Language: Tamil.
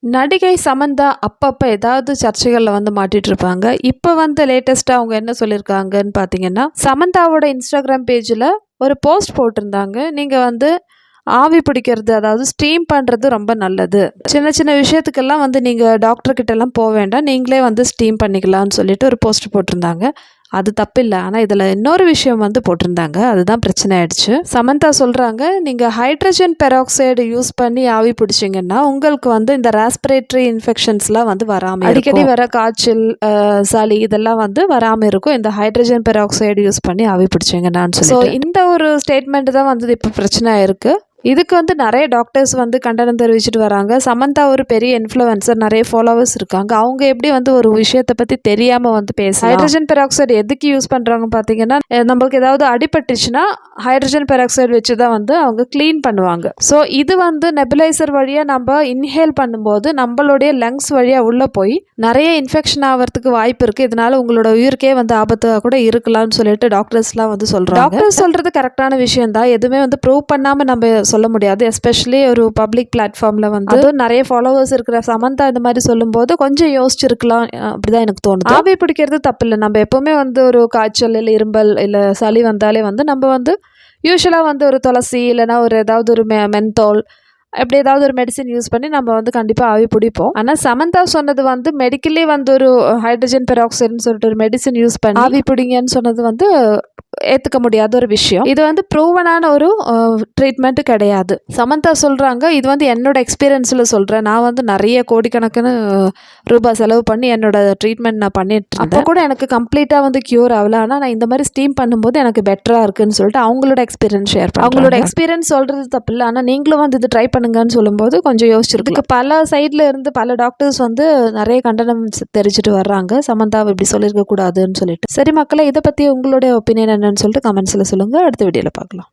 நடிகை சமந்தா அப்பப்போ ஏதாவது சர்ச்சைகளில் வந்து மாட்டிட்டு இருப்பாங்க. இப்போ வந்து லேட்டஸ்ட்டாக அவங்க என்ன சொல்லியிருக்காங்கன்னு பார்த்தீங்கன்னா, சமந்தாவோட இன்ஸ்டாகிராம் பேஜில் ஒரு போஸ்ட் போட்டிருந்தாங்க. நீங்கள் வந்து ஆவி பிடிக்கிறது, அதாவது ஸ்டீம் பண்ணுறது ரொம்ப நல்லது. சின்ன சின்ன விஷயத்துக்கெல்லாம் வந்து நீங்கள் டாக்டர் கிட்டலாம் போக வேண்டாம், நீங்களே வந்து ஸ்டீம் பண்ணிக்கலாம்னு சொல்லிட்டு ஒரு போஸ்ட் போட்டிருந்தாங்க. அது தப்பில்லை. ஆனால் இதில் இன்னொரு விஷயம் வந்து போட்டிருந்தாங்க. அதுதான் பிரச்சனை ஆயிடுச்சு. சமந்தா சொல்கிறாங்க, நீங்கள் ஹைட்ரஜன் பெராக்சைடு யூஸ் பண்ணி ஆவி பிடிச்சிங்கன்னா உங்களுக்கு வந்து இந்த ரெஸ்பிரேட்டரி இன்ஃபெக்ஷன்ஸ்லாம் வந்து வராமல், அடிக்கடி வர காய்ச்சல், சளி இதெல்லாம் வந்து வராமல் இருக்கும் இந்த ஹைட்ரஜன் பெராக்சைடு யூஸ் பண்ணி ஆவி பிடிச்சிங்கன்னான்னு சொல்லி. ஸோ இந்த ஒரு ஸ்டேட்மெண்ட் தான் வந்து இப்போ பிரச்சனை இருக்குது. இதுக்கு வந்து நிறைய டாக்டர்ஸ் வந்து கண்டனம் தெரிவிச்சுட்டு வராங்க. சமந்தா ஒரு பெரிய இன்ஃப்ளூயன்சர், நிறைய ஃபாலோவர்ஸ் இருக்காங்க. அவங்க எப்படி வந்து ஒரு விஷயத்தை பற்றி தெரியாமல் வந்து பேசலாம்? ஹைட்ரஜன் பெராக்சைடு எதுக்கு யூஸ் பண்ணுறாங்க பார்த்தீங்கன்னா, நம்மளுக்கு ஏதாவது அடிபட்டுச்சுன்னா ஹைட்ரஜன் பெராக்சைடு வச்சு தான் வந்து அவங்க க்ளீன் பண்ணுவாங்க. ஸோ இது வந்து நெபுலைசர் வழியாக நம்ம இன்ஹேல் பண்ணும்போது நம்மளுடைய லங்ஸ் வழியாக உள்ளே போய் நிறைய இன்ஃபெக்ஷன் ஆகிறதுக்கு வாய்ப்பு இருக்குது. இதனால உங்களோட உயிருக்கே வந்து ஆபத்தாக கூட இருக்கலாம்னு சொல்லிட்டு டாக்டர்ஸ்லாம் வந்து சொல்கிறாங்க. டாக்டர்ஸ் சொல்கிறது கரெக்டான விஷயம் தான். எதுவுமே வந்து ப்ரூவ் பண்ணாமல் நம்ம சொல்ல முடியாது. எஸ்பெஷலி ஒரு பப்ளிக் பிளாட்ஃபார்மில் வந்து அதுவும் நிறைய ஃபாலோவர்ஸ் இருக்கிற சமந்தா இந்த மாதிரி சொல்லும்போது கொஞ்சம் யோசிச்சிருக்கலாம். அப்படிதான் எனக்கு தோணுது. ஆவி பிடிக்கிறது தப்பு இல்லை. நம்ம எப்போவுமே வந்து ஒரு காய்ச்சல் இல்லை இரும்பல் இல்லை சளி வந்தாலே வந்து நம்ம வந்து யூஸ்வலாக வந்து ஒரு துளசி இல்லைனா ஒரு ஏதாவது ஒரு மென்தோல் அப்படி ஏதாவது ஒரு மெடிசின் யூஸ் பண்ணி நம்ம வந்து கண்டிப்பாக ஆவி பிடிப்போம். ஆனால் சமந்தா சொன்னது வந்து மெடிக்கலி வந்து ஒரு ஹைட்ரஜன் பெராக்சைடுன்னு சொல்லிட்டு ஒரு மெடிசின் யூஸ் பண்ணி ஆவி பிடிங்கன்னு சொன்னது வந்து ஏற்றுக்க முடியாத ஒரு விஷயம். இது வந்து ப்ரூவனான ஒரு ட்ரீட்மெண்ட்டு கிடையாது. சமந்தா சொல்கிறாங்க, இது வந்து என்னோட எக்ஸ்பீரியன்ஸில் சொல்கிறேன். நான் வந்து நிறைய கோடிக்கணக்கான ரூபாய் செலவு பண்ணி என்னோட ட்ரீட்மெண்ட் நான் பண்ணிட்டு அப்போ கூட எனக்கு கம்ப்ளீட்டாக வந்து க்யூர் ஆகலை. ஆனால் நான் இந்த மாதிரி ஸ்டீம் பண்ணும்போது எனக்கு பெட்டராக இருக்குன்னு சொல்லிட்டு அவங்களோட எக்ஸ்பீரியன்ஸ் ஷேர் பண்ணி, அவங்களோட எக்ஸ்பீரியன்ஸ் சொல்கிறது தப்பு இல்லை. ஆனால் நீங்களும் வந்து இது ட்ரை பண்ணுங்கன்னு சொல்லும்போது கொஞ்சம் யோசிச்சிருக்கு. பல சைடில் இருந்து பல டாக்டர்ஸ் வந்து நிறைய கண்டனம் தெரிஞ்சுட்டு வர்றாங்க, சமந்தாவை இப்படி சொல்லியிருக்க கூடாதுன்னு சொல்லிட்டு. சரி மக்களை, இதை பற்றி உங்களுடைய ஒப்பீனியன் என்னன்னு சொல்லிட்டு கமெண்ட்ஸில் சொல்லுங்கள். அடுத்த வீடியோவில் பார்க்கலாம்.